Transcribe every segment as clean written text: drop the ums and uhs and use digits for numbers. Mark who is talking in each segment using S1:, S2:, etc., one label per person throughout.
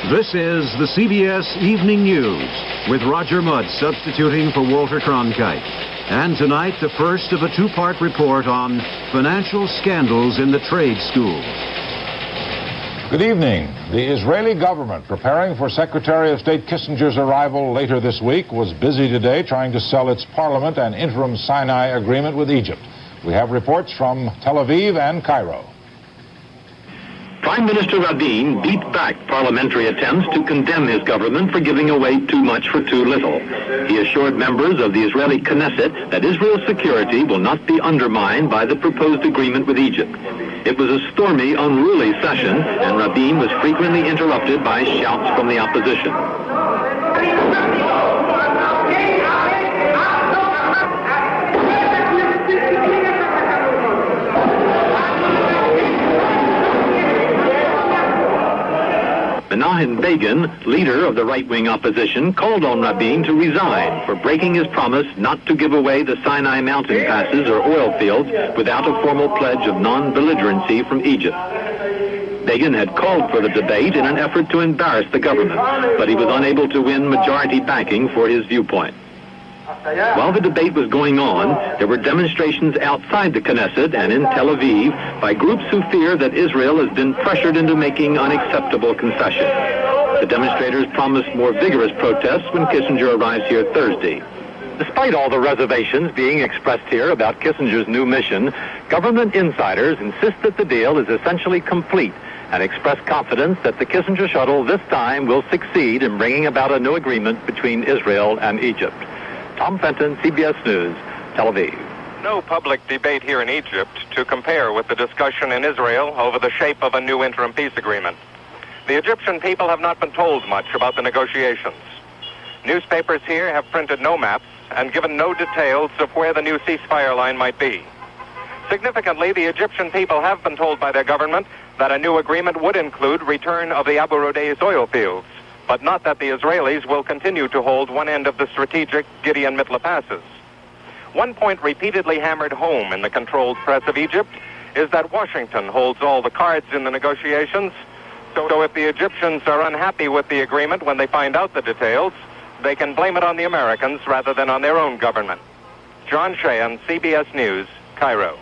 S1: This is the CBS Evening News with Roger Mudd substituting for Walter Cronkite. And tonight, the first of a two-part report on financial scandals in the trade schools.
S2: Good evening. The Israeli government, preparing for Secretary of State Kissinger's arrival later this week, was busy today trying to sell its parliament an interim Sinai agreement with Egypt. We have reports from Tel Aviv and Cairo.
S3: Prime Minister Rabin beat back parliamentary attempts to condemn his government for giving away too much for too little. He assured members of the Israeli Knesset that Israel's security will not be undermined by the proposed agreement with Egypt. It was a stormy, unruly session, and Rabin was frequently interrupted by shouts from the opposition. Menachem Begin, leader of the right-wing opposition, called on Rabin to resign for breaking his promise not to give away the Sinai mountain passes or oil fields without a formal pledge of non-belligerency from Egypt. Begin had called for the debate in an effort to embarrass the government, but he was unable to win majority backing for his viewpoint. While the debate was going on, there were demonstrations outside the Knesset and in Tel Aviv by groups who fear that Israel has been pressured into making unacceptable concessions. The demonstrators promised more vigorous protests when Kissinger arrives here Thursday. Despite all the reservations being expressed here about Kissinger's new mission, government insiders insist that the deal is essentially complete and express confidence that the Kissinger shuttle this time will succeed in bringing about a new agreement between Israel and Egypt. Tom Fenton, CBS News, Tel Aviv.
S4: No public debate here in Egypt to compare with the discussion in Israel over the shape of a new interim peace agreement. The Egyptian people have not been told much about the negotiations. Newspapers here have printed no maps and given no details of where the new ceasefire line might be. Significantly, the Egyptian people have been told by their government that a new agreement would include return of the Abu Rodais oil fields, but not that the Israelis will continue to hold one end of the strategic Gideon-Mitla passes. One point repeatedly hammered home in the controlled press of Egypt is that Washington holds all the cards in the negotiations, so if the Egyptians are unhappy with the agreement when they find out the details, they can blame it on the Americans rather than on their own government. John Sheehan, CBS News, Cairo.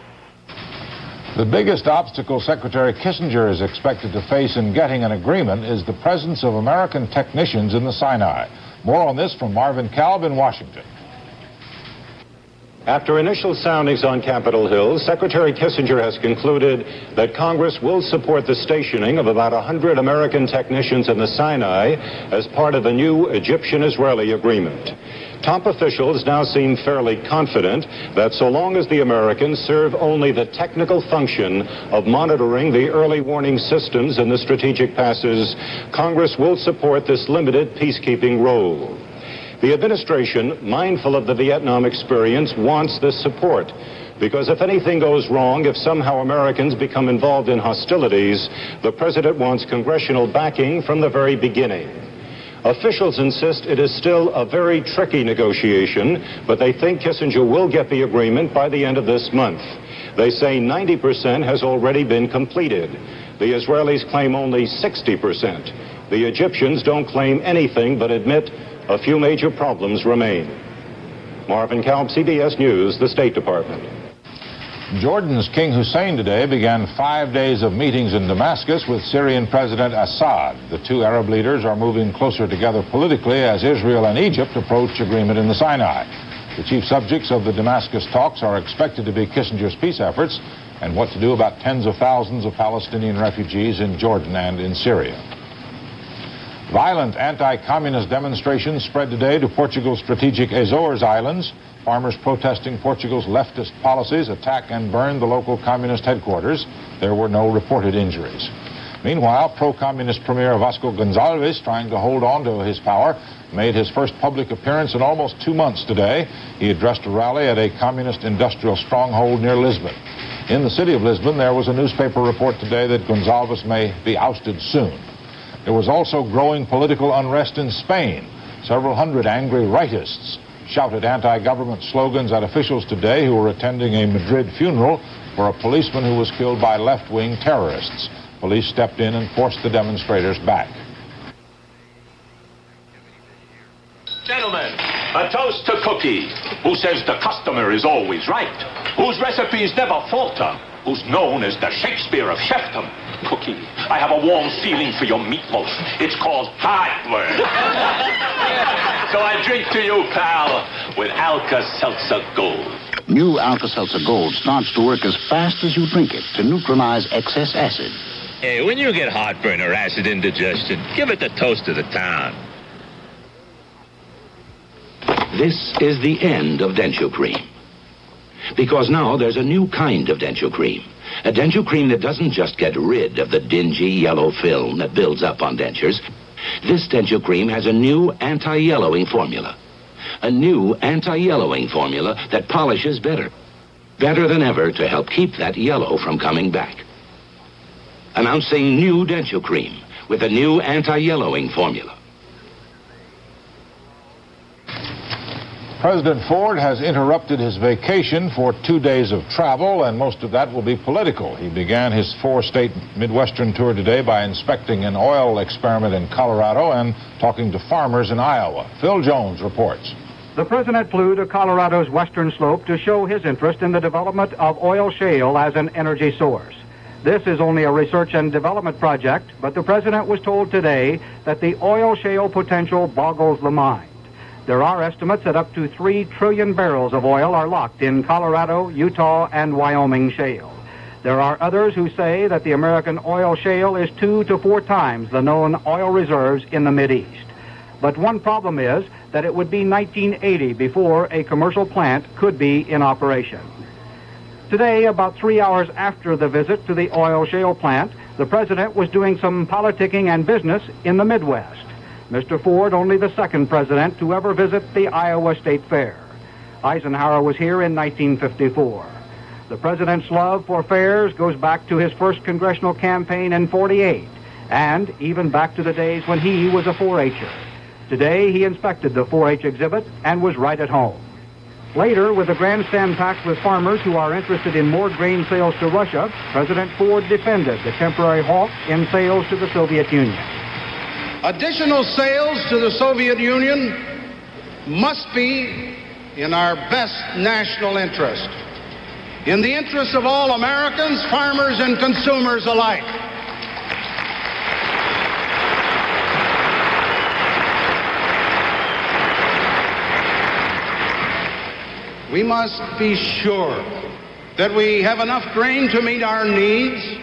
S2: The biggest obstacle Secretary Kissinger is expected to face in getting an agreement is the presence of American technicians in the Sinai. More on this from Marvin Kalb in Washington.
S5: After initial soundings on Capitol Hill, Secretary Kissinger has concluded that Congress will support the stationing of about 100 American technicians in the Sinai as part of a new Egyptian-Israeli agreement. Top officials now seem fairly confident that so long as the Americans serve only the technical function of monitoring the early warning systems in the strategic passes, Congress will support this limited peacekeeping role. The administration, mindful of the Vietnam experience, wants this support, because if anything goes wrong, if somehow Americans become involved in hostilities, the president wants congressional backing from the very beginning. Officials insist it is still a very tricky negotiation, but they think Kissinger will get the agreement by the end of this month. They say 90% has already been completed. The Israelis claim only 60%. The Egyptians don't claim anything but admit a few major problems remain. Marvin Kalb, CBS News, the State Department.
S2: Jordan's King Hussein today began 5 days of meetings in Damascus with Syrian President Assad. The two Arab leaders are moving closer together politically as Israel and Egypt approach agreement in the Sinai. The chief subjects of the Damascus talks are expected to be Kissinger's peace efforts and what to do about tens of thousands of Palestinian refugees in Jordan and in Syria. Violent anti-communist demonstrations spread today to Portugal's strategic Azores Islands. Farmers protesting Portugal's leftist policies attacked and burned the local communist headquarters. There were no reported injuries. Meanwhile, pro-communist Premier Vasco Gonçalves, trying to hold on to his power, made his first public appearance in almost 2 months today. He addressed a rally at a communist industrial stronghold near Lisbon. In the city of Lisbon, there was a newspaper report today that Gonçalves may be ousted soon. There was also growing political unrest in Spain. Several hundred angry rightists shouted anti-government slogans at officials today who were attending a Madrid funeral for a policeman who was killed by left-wing terrorists. Police stepped in and forced the demonstrators back.
S6: A toast to Cookie, who says the customer is always right, whose recipes never falter, who's known as the Shakespeare of chefdom. Cookie, I have a warm feeling for your meatloaf. It's called heartburn. So I drink to you, pal, with Alka-Seltzer Gold.
S7: New Alka-Seltzer Gold starts to work as fast as you drink it to neutralize excess acid.
S8: Hey, when you get heartburn or acid indigestion, give it the toast of the town.
S9: This is the end of Denture Cream. Because now there's a new kind of Denture Cream. A Denture Cream that doesn't just get rid of the dingy yellow film that builds up on dentures. This Denture Cream has a new anti-yellowing formula. A new anti-yellowing formula that polishes better. Better than ever to help keep that yellow from coming back. Announcing new Denture Cream with a new anti-yellowing formula.
S2: President Ford has interrupted his vacation for 2 days of travel, and most of that will be political. He began his 4-state Midwestern tour today by inspecting an oil experiment in Colorado and talking to farmers in Iowa. Phil Jones reports.
S10: The president flew to Colorado's western slope to show his interest in the development of oil shale as an energy source. This is only a research and development project, but the president was told today that the oil shale potential boggles the mind. There are estimates that up to 3 trillion barrels of oil are locked in Colorado, Utah, and Wyoming shale. There are others who say that the American oil shale is 2 to 4 times the known oil reserves in the Mideast. But one problem is that it would be 1980 before a commercial plant could be in operation. Today, about 3 hours after the visit to the oil shale plant, the president was doing some politicking and business in the Midwest. Mr. Ford, only the second president to ever visit the Iowa State Fair. Eisenhower was here in 1954. The president's love for fairs goes back to his first congressional campaign in '48, and even back to the days when he was a 4-H'er. Today, he inspected the 4-H exhibit and was right at home. Later, with the grandstand packed with farmers who are interested in more grain sales to Russia, President Ford defended the temporary halt in sales to the Soviet Union.
S11: Additional sales to the Soviet Union must be in our best national interest, in the interest of all Americans, farmers, and consumers alike. We must be sure that we have enough grain to meet our needs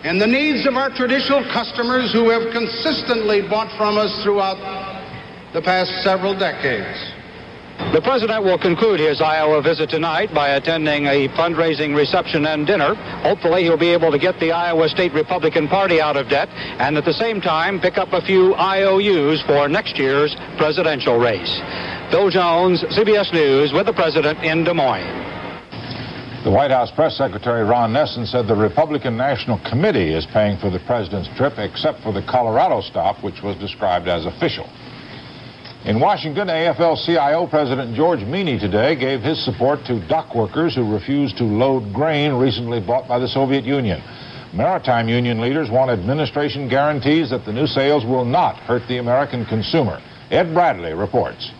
S11: and the needs of our traditional customers who have consistently bought from us throughout the past several decades.
S10: The president will conclude his Iowa visit tonight by attending a fundraising reception and dinner. Hopefully, he'll be able to get the Iowa State Republican Party out of debt and at the same time pick up a few IOUs for next year's presidential race. Phil Jones, CBS News, with the president in Des Moines.
S2: The White House Press Secretary Ron Nessen said the Republican National Committee is paying for the president's trip except for the Colorado stop, which was described as official. In Washington, AFL-CIO President George Meany today gave his support to dock workers who refused to load grain recently bought by the Soviet Union. Maritime union leaders want administration guarantees that the new sales will not hurt the American consumer. Ed Bradley reports.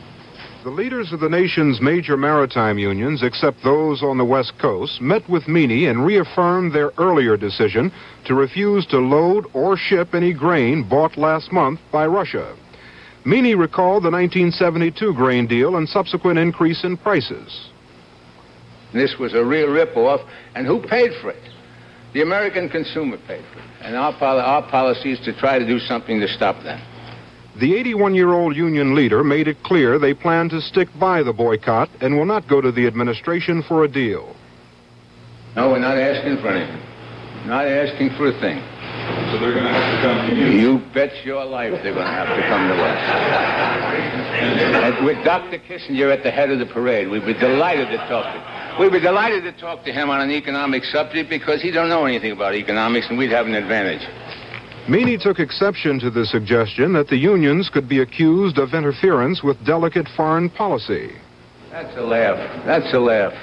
S12: The leaders of the nation's major maritime unions, except those on the West Coast, met with Meany and reaffirmed their earlier decision to refuse to load or ship any grain bought last month by Russia. Meany recalled the 1972 grain deal and subsequent increase in prices.
S13: This was a real rip-off, and who paid for it? The American consumer paid for it. And our policy is to try to do something to stop that.
S12: The 81-year-old union leader made it clear they plan to stick by the boycott and will not go to the administration for a deal.
S13: No, we're not asking for anything. Not asking for a thing.
S6: So they're going to have to come to you?
S13: You bet your life they're going to have to come to us. And with Dr. Kissinger at the head of the parade, we'd be delighted to talk to him. We'd be delighted to talk to him on an economic subject because he don't know anything about economics and we'd have an advantage.
S12: Meany took exception to the suggestion that the unions could be accused of interference with delicate foreign policy.
S13: That's a laugh. That's a laugh.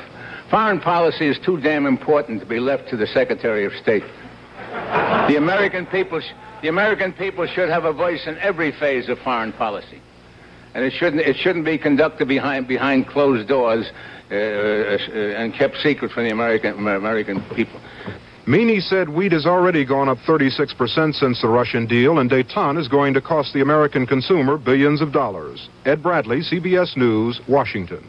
S13: Foreign policy is too damn important to be left to the Secretary of State. The American people should have a voice in every phase of foreign policy. and it shouldn't be conducted behind closed doors and kept secret from the American people.
S12: Meany said wheat has already gone up 36% since the Russian deal, and détente is going to cost the American consumer billions of dollars. Ed Bradley, CBS News, Washington.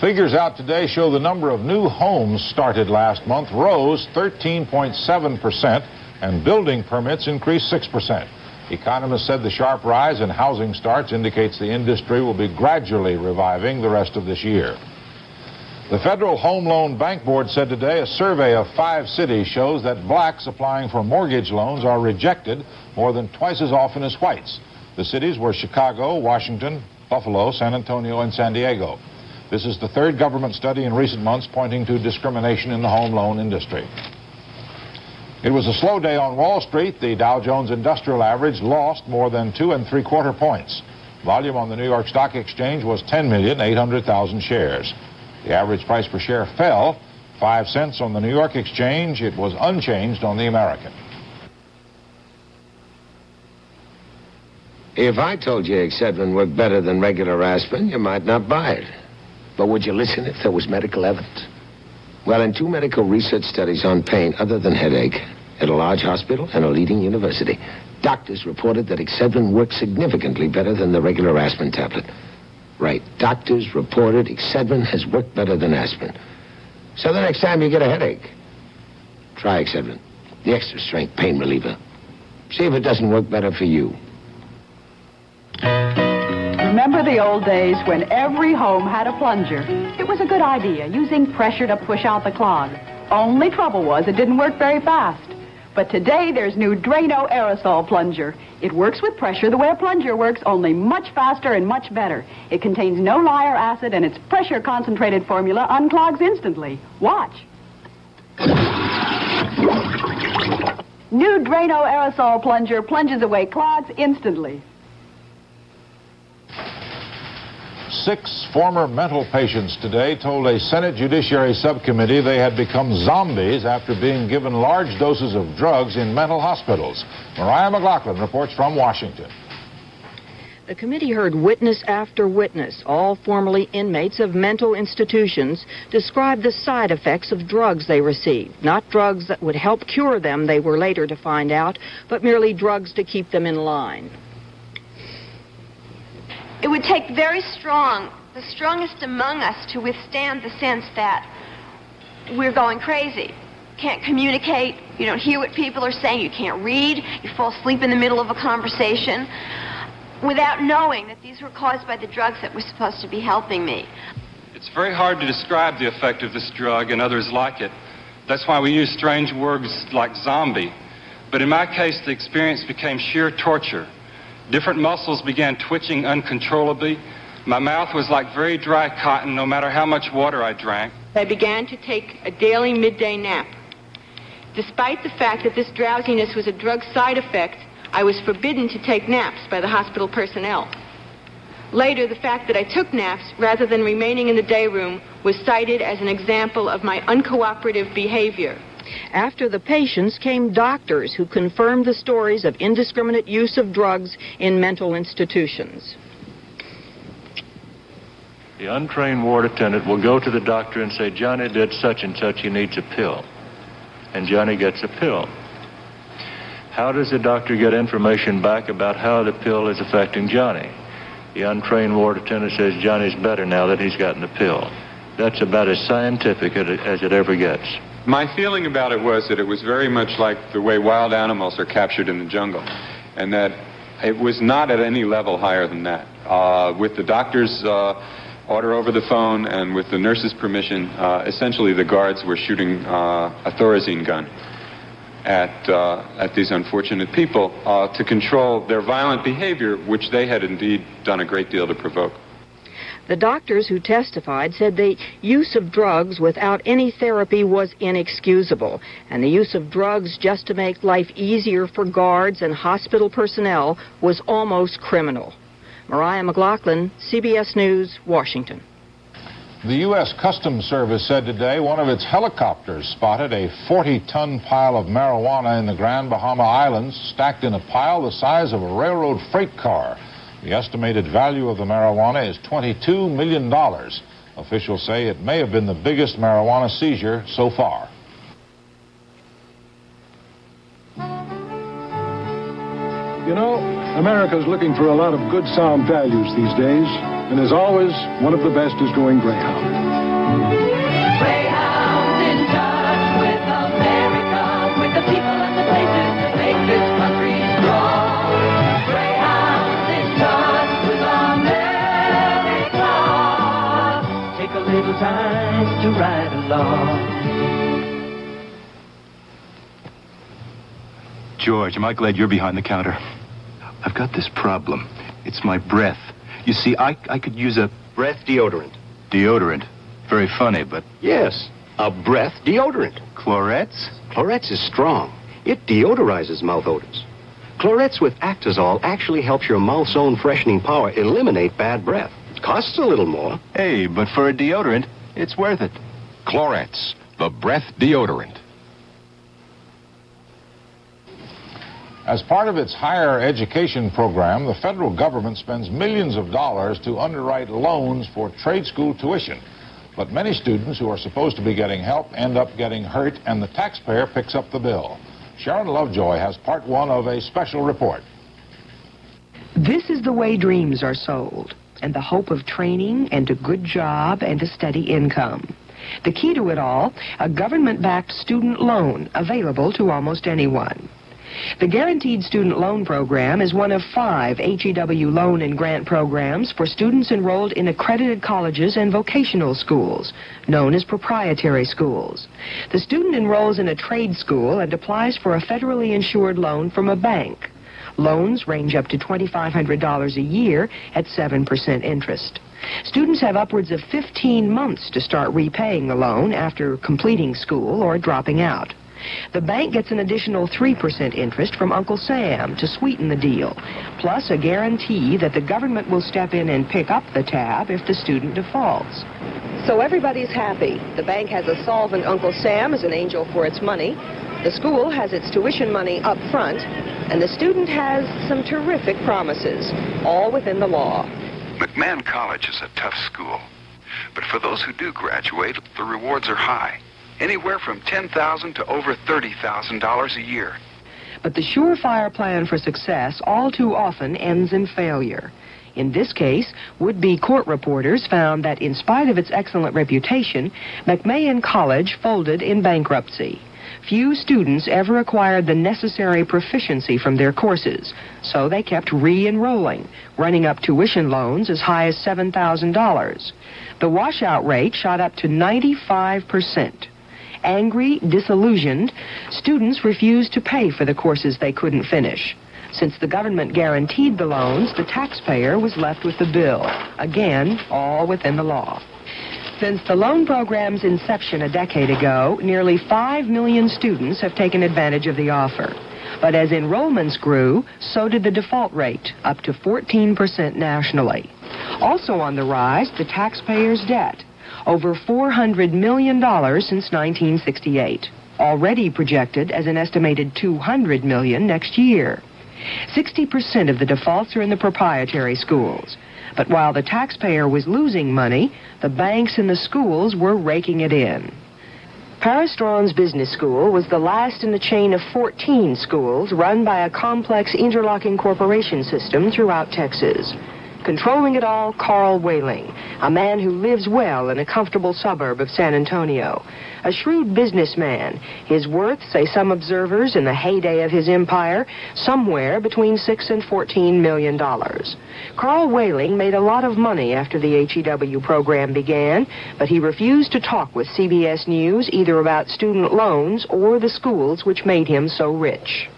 S2: Figures out today show the number of new homes started last month rose 13.7%, and building permits increased 6%. Economists said the sharp rise in housing starts indicates the industry will be gradually reviving the rest of this year. The Federal Home Loan Bank Board said today a survey of 5 cities shows that blacks applying for mortgage loans are rejected more than twice as often as whites. The cities were Chicago, Washington, Buffalo, San Antonio, and San Diego. This is the third government study in recent months pointing to discrimination in the home loan industry. It was a slow day on Wall Street. The Dow Jones Industrial Average lost more than 2 3/4 points. Volume on the New York Stock Exchange was 10,800,000 shares. The average price per share fell 5 cents on the New York Exchange. It was unchanged on the American.
S14: If I told you Excedrin worked better than regular aspirin, you might not buy it. But would you listen if there was medical evidence? Well, in 2 medical research studies on pain other than headache, at a large hospital and a leading university, doctors reported that Excedrin worked significantly better than the regular aspirin tablet. Right. Doctors reported Excedrin has worked better than aspirin. So the next time you get a headache, try Excedrin, the extra strength pain reliever. See if it doesn't work better for you.
S15: Remember the old days when every home had a plunger? It was a good idea, using pressure to push out the clog. Only trouble was it didn't work very fast. But today there's new Drano aerosol plunger. It works with pressure the way a plunger works, only much faster and much better. It contains no lye or acid, and its pressure-concentrated formula unclogs instantly. Watch. New Drano aerosol plunger plunges away clogs instantly.
S2: 6 former mental patients today told a Senate Judiciary Subcommittee they had become zombies after being given large doses of drugs in mental hospitals. Mariah McLaughlin reports from Washington.
S16: The committee heard witness after witness, all formerly inmates of mental institutions, describe the side effects of drugs they received. Not drugs that would help cure them, they were later to find out, but merely drugs to keep them in line.
S17: It would take very strong, the strongest among us, to withstand the sense that we're going crazy. Can't communicate, you don't hear what people are saying, you can't read, you fall asleep in the middle of a conversation, without knowing that these were caused by the drugs that were supposed to be helping me.
S18: It's very hard to describe the effect of this drug and others like it. That's why we use strange words like zombie. But in my case, the experience became sheer torture. Different muscles began twitching uncontrollably. My mouth was like very dry cotton, no matter how much water I drank.
S19: I began to take a daily midday nap. Despite the fact that this drowsiness was a drug side effect, I was forbidden to take naps by the hospital personnel. Later, the fact that I took naps rather than remaining in the day room was cited as an example of my uncooperative behavior.
S16: After the patients came doctors who confirmed the stories of indiscriminate use of drugs in mental institutions.
S20: The untrained ward attendant will go to the doctor and say, Johnny did such and such, he needs a pill. And Johnny gets a pill. How does the doctor get information back about how the pill is affecting Johnny? The untrained ward attendant says, Johnny's better now that he's gotten the pill. That's about as scientific as it ever gets.
S21: My feeling about it was that it was very much like the way wild animals are captured in the jungle, and that it was not at any level higher than that. With the doctor's order over the phone and with the nurse's permission, essentially the guards were shooting a Thorazine gun at these unfortunate people to control their violent behavior, which they had indeed done a great deal to provoke.
S16: The doctors who testified said the use of drugs without any therapy was inexcusable, and the use of drugs just to make life easier for guards and hospital personnel was almost criminal. Mariah McLaughlin, CBS News, Washington.
S2: The U.S. Customs Service said today one of its helicopters spotted a 40-ton pile of marijuana in the Grand Bahama Islands, stacked in a pile the size of a railroad freight car. The estimated value of the marijuana is $22 million. Officials say it may have been the biggest marijuana seizure so far.
S1: You know, America's looking for a lot of good, sound values these days. And as always, one of the best is going Greyhound.
S22: Greyhound in touch with America, with the people and the places that make this country strong. Greyhound in touch with America. Take a little time to ride along.
S23: George, am I glad you're behind the counter? I've got this problem. It's my breath. You see, I could use a...
S24: Breath deodorant.
S23: Deodorant. Very funny, but...
S24: Yes, a breath deodorant.
S23: Clorettes?
S24: Clorettes is strong. It deodorizes mouth odors. Clorettes with Actazol actually helps your mouth's own freshening power eliminate bad breath. It costs a little more.
S23: Hey, but for a deodorant, it's worth it.
S25: Clorettes, the breath deodorant.
S2: As part of its higher education program, the federal government spends millions of dollars to underwrite loans for trade school tuition. But many students who are supposed to be getting help end up getting hurt, and the taxpayer picks up the bill. Sharon Lovejoy has part one of a special report.
S26: This is the way dreams are sold, and the hope of training and a good job and a steady income. The key to it all, a government-backed student loan available to almost anyone. The Guaranteed Student Loan Program is one of 5 HEW loan and grant programs for students enrolled in accredited colleges and vocational schools, known as proprietary schools. The student enrolls in a trade school and applies for a federally insured loan from a bank. Loans range up to $2,500 a year at 7% interest. Students have upwards of 15 months to start repaying the loan after completing school or dropping out. The bank gets an additional 3% interest from Uncle Sam to sweeten the deal, plus a guarantee that the government will step in and pick up the tab if the student defaults. So everybody's happy. The bank has a solvent Uncle Sam as an angel for its money. The school has its tuition money up front, and the student has some terrific promises, all within the law.
S27: McMahon College is a tough school, but for those who do graduate, the rewards are high. Anywhere from $10,000 to over $30,000 a year.
S26: But the surefire plan for success all too often ends in failure. In this case, would-be court reporters found that in spite of its excellent reputation, McMahon College folded in bankruptcy. Few students ever acquired the necessary proficiency from their courses, so they kept re-enrolling, running up tuition loans as high as $7,000. The washout rate shot up to 95%. Angry, disillusioned, students refused to pay for the courses they couldn't finish. Since the government guaranteed the loans, the taxpayer was left with the bill. Again, all within the law. Since the loan program's inception a decade ago, nearly 5 million students have taken advantage of the offer. But as enrollments grew, so did the default rate, up to 14% nationally. Also on the rise, the taxpayer's debt. Over $400 million since 1968, already projected as an estimated $200 million next year. 60% of the defaults are in the proprietary schools. But while the taxpayer was losing money, the banks and the schools were raking it in. Paris Strawn's business school was the last in the chain of 14 schools run by a complex interlocking corporation system throughout Texas. Controlling it all, Carl Whaling, a man who lives well in a comfortable suburb of San Antonio. A shrewd businessman, his worth, say some observers, in the heyday of his empire, somewhere between $6 and $14 million. Carl Whaling made a lot of money after the HEW program began, but he refused to talk with CBS News either about student loans or the schools which made him so rich.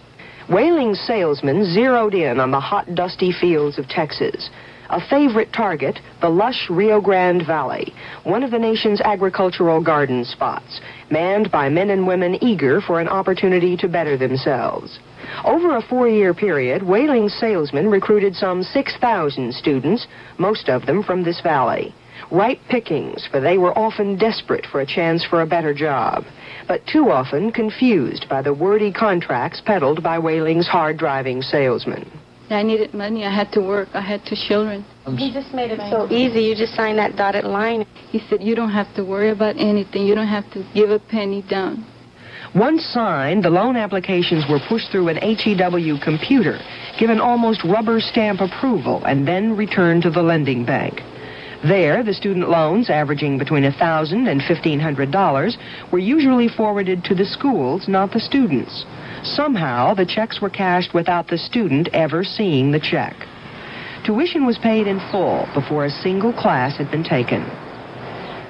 S26: Whaling's salesmen zeroed in on the hot, dusty fields of Texas. A favorite target, the lush Rio Grande Valley, one of the nation's agricultural garden spots, manned by men and women eager for an opportunity to better themselves. Over a 4-year period, Whaling's salesmen recruited some 6,000 students, most of them from this valley. Ripe pickings, for they were often desperate for a chance for a better job, but too often confused by the wordy contracts peddled by Whaling's hard-driving salesmen.
S3: I needed money. I had to work. I had 2 children.
S4: He just made it so easy. You just signed that dotted line.
S3: He said, you don't have to worry about anything. You don't have to give a penny down.
S26: Once signed, the loan applications were pushed through an HEW computer, given almost rubber stamp approval, and then returned to the lending bank. There, the student loans, averaging between $1,000 and $1,500, were usually forwarded to the schools, not the students. Somehow, the checks were cashed without the student ever seeing the check. Tuition was paid in full before a single class had been taken.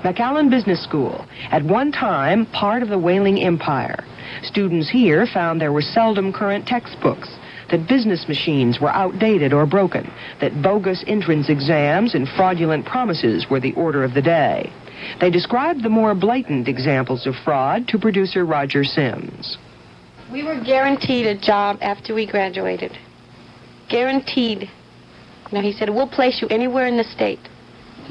S26: McAllen Business School, at one time part of the Whaling Empire. Students here found there were seldom current textbooks, that business machines were outdated or broken, that bogus entrance exams and fraudulent promises were the order of the day. They described the more blatant examples of fraud to producer Roger Sims.
S4: We were guaranteed a job after we graduated. Guaranteed. Now, he said, we'll place you anywhere in the state.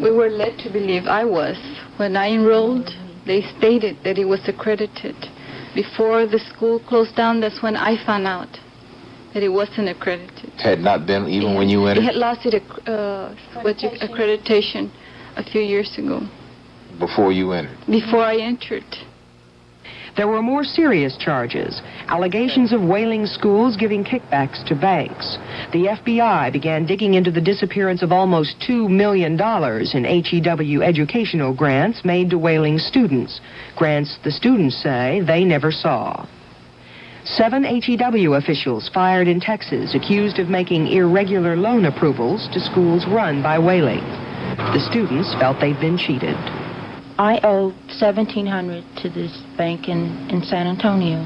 S3: We were led to believe I was. When I enrolled, they stated that it was accredited. Before the school closed down, that's when I found out that it wasn't accredited.
S2: Had not been even when you entered?
S3: It had lost its accreditation a few years ago.
S2: Before you entered?
S3: Before I entered.
S26: There were more serious charges, allegations of whaling schools giving kickbacks to banks. The FBI began digging into the disappearance of almost $2 million in HEW educational grants made to whaling students, grants the students say they never saw. 7 HEW officials fired in Texas accused of making irregular loan approvals to schools run by whaling. The students felt they'd been cheated.
S5: I owe $1,700 to this bank in San Antonio,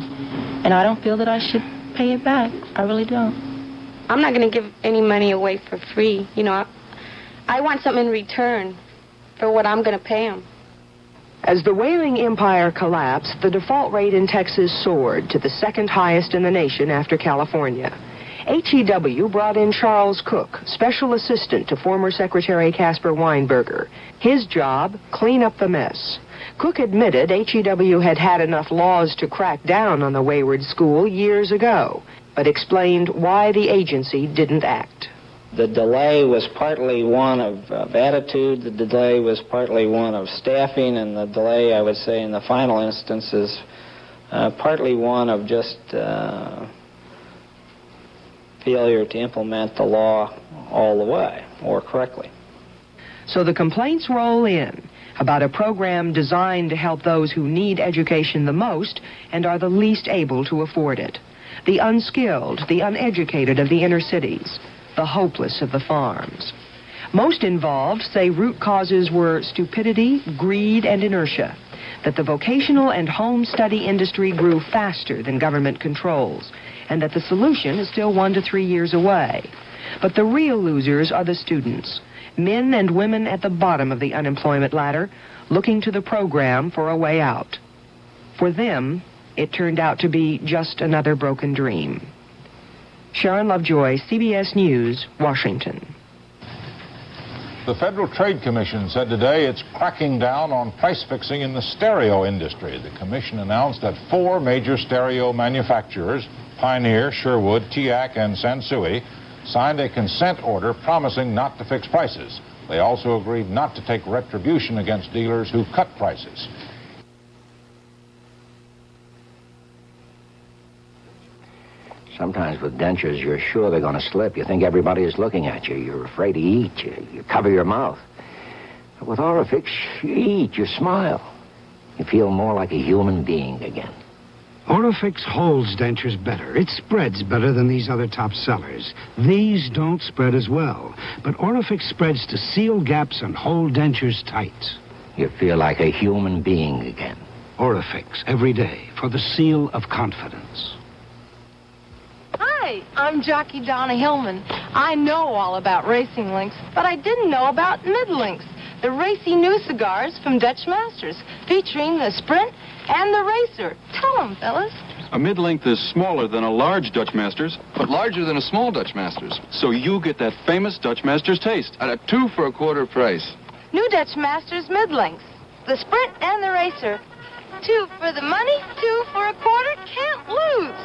S5: and I don't feel that I should pay it back. I really don't.
S4: I'm not going to give any money away for free. You know, I want something in return for what I'm going to pay them.
S26: As the whaling empire collapsed, the default rate in Texas soared to the second highest in the nation after California. HEW brought in Charles Cook, special assistant to former Secretary Caspar Weinberger. His job, clean up the mess. Cook admitted HEW had had enough laws to crack down on the wayward school years ago, but explained why the agency didn't act.
S7: The delay was partly one of attitude, the delay was partly one of staffing, and the delay, I would say, in the final instance is partly one of just failure to implement the law all the way, or correctly.
S26: So the complaints roll in about a program designed to help those who need education the most and are the least able to afford it. The unskilled, the uneducated of the inner cities, the hopeless of the farms. Most involved say root causes were stupidity, greed, and inertia, that the vocational and home study industry grew faster than government controls, and that the solution is still 1 to 3 years away. But the real losers are the students, men and women at the bottom of the unemployment ladder, looking to the program for a way out. For them, it turned out to be just another broken dream. Sharon Lovejoy, CBS News, Washington.
S2: The Federal Trade Commission said today it's cracking down on price fixing in the stereo industry. The commission announced that 4 major stereo manufacturers, Pioneer, Sherwood, TIAC, and Sansui, signed a consent order promising not to fix prices. They also agreed not to take retribution against dealers who cut prices.
S8: Sometimes with dentures, you're sure they're going to slip. You think everybody is looking at you. You're afraid to eat. You cover your mouth. But with Orifix, you eat, you smile. You feel more like a human being again.
S9: Orifix holds dentures better. It spreads better than these other top sellers. These don't spread as well. But Orifix spreads to seal gaps and hold dentures tight.
S8: You feel like a human being again.
S9: Orifix, every day, for the seal of confidence.
S11: Hi, I'm Jockey Donna Hillman. I know all about racing links, but I didn't know about mid-links, the racy new cigars from Dutch Masters, featuring the Sprint and the Racer. Tell them, fellas.
S28: A mid-length is smaller than a large Dutch Masters, but larger than a small Dutch Masters. So you get that famous Dutch Masters taste at a 2 for a quarter price.
S11: New Dutch Masters mid-lengths, the Sprint and the Racer. 2 for the money, 2 for a quarter, can't lose.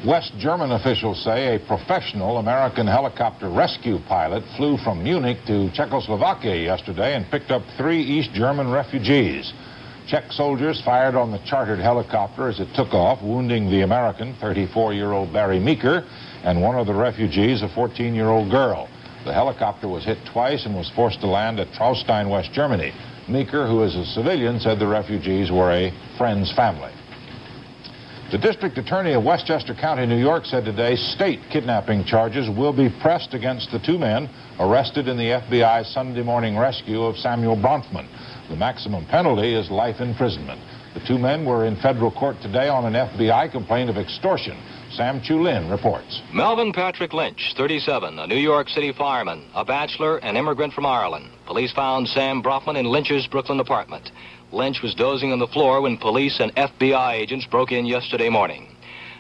S2: West German officials say a professional American helicopter rescue pilot flew from Munich to Czechoslovakia yesterday and picked up 3 East German refugees. Czech soldiers fired on the chartered helicopter as it took off, wounding the American, 34-year-old Barry Meeker, and one of the refugees, a 14-year-old girl. The helicopter was hit twice and was forced to land at Traunstein, West Germany. Meeker, who is a civilian, said the refugees were a friend's family. The district attorney of Westchester County, New York, said today state kidnapping charges will be pressed against the 2 men arrested in the FBI's Sunday morning rescue of Samuel Bronfman. The maximum penalty is life imprisonment. The 2 men were in federal court today on an FBI complaint of extortion. Sam Chulin reports.
S6: Melvin Patrick Lynch, 37, a New York City fireman, a bachelor, an immigrant from Ireland. Police found Sam Bronfman in Lynch's Brooklyn apartment. Lynch was dozing on the floor when police and FBI agents broke in yesterday morning.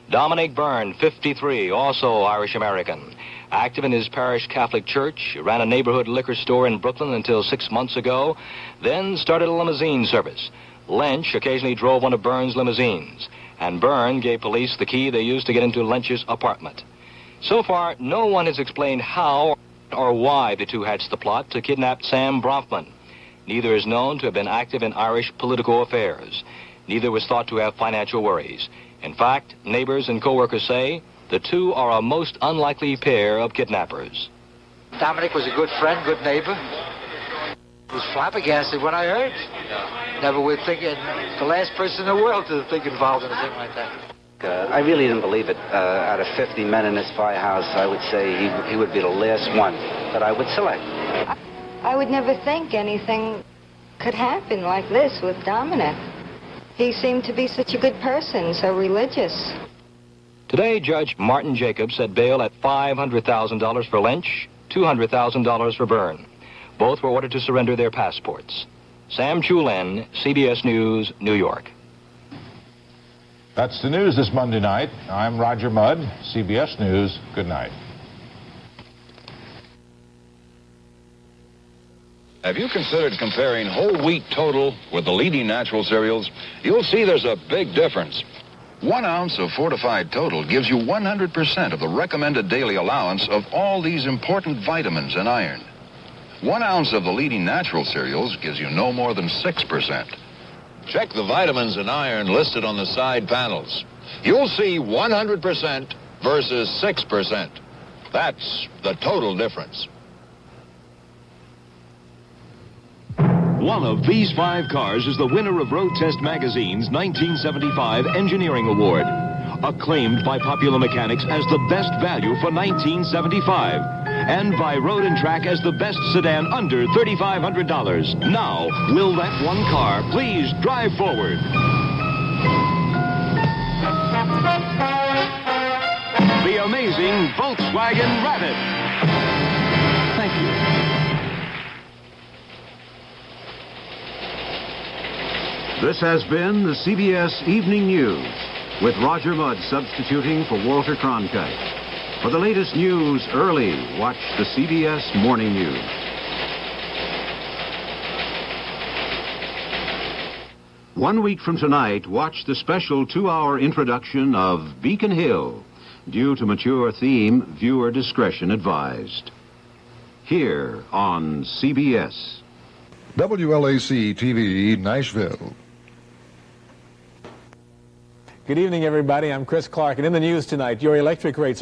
S6: Dominic Byrne, 53, also Irish-American. Active in his parish Catholic church, ran a neighborhood liquor store in Brooklyn until 6 months ago, then started a limousine service. Lynch occasionally drove one of Byrne's limousines, and Byrne gave police the key they used to get into Lynch's apartment. So far, no one has explained how or why the 2 hatched the plot to kidnap Sam Bronfman. Neither is known to have been active in Irish political affairs. Neither was thought to have financial worries. In fact, neighbors and co-workers say the 2 are a most unlikely pair of kidnappers.
S10: Dominic was a good friend, good neighbor. I was flabbergasted when I heard. Never would think it, the last person in the world to think involved in a thing like that.
S12: I really didn't believe it. Out of 50 men in this firehouse, I would say he would be the last one that I would select.
S13: I would never think anything could happen like this with Dominic. He seemed to be such a good person, so religious.
S6: Today, Judge Martin Jacobs set bail at $500,000 for Lynch, $200,000 for Byrne. Both were ordered to surrender their passports. Sam Chulin, CBS News, New York.
S2: That's the news this Monday night. I'm Roger Mudd, CBS News. Good night.
S14: Have you considered comparing whole wheat total with the leading natural cereals? You'll see there's a big difference. 1 ounce of fortified total gives you 100% of the recommended daily allowance of all these important vitamins and iron. 1 ounce of the leading natural cereals gives you no more than 6%. Check the vitamins and iron listed on the side panels. You'll see 100% versus 6%. That's the total difference.
S15: One of these 5 cars is the winner of Road Test Magazine's 1975 Engineering Award. Acclaimed by Popular Mechanics as the best value for 1975. And by Road and Track as the best sedan under $3,500. Now, will that one car please drive forward? The amazing Volkswagen Rabbit. Thank you.
S17: This has been the CBS Evening News, with Roger Mudd substituting for Walter Cronkite. For the latest news early, watch the CBS Morning News. One week from tonight, watch the special 2-hour introduction of Beacon Hill. Due to mature theme, viewer discretion advised. Here on CBS.
S18: WLAC-TV, Nashville.
S29: Good evening, everybody. I'm Chris Clark, and in the news tonight, your electric rates are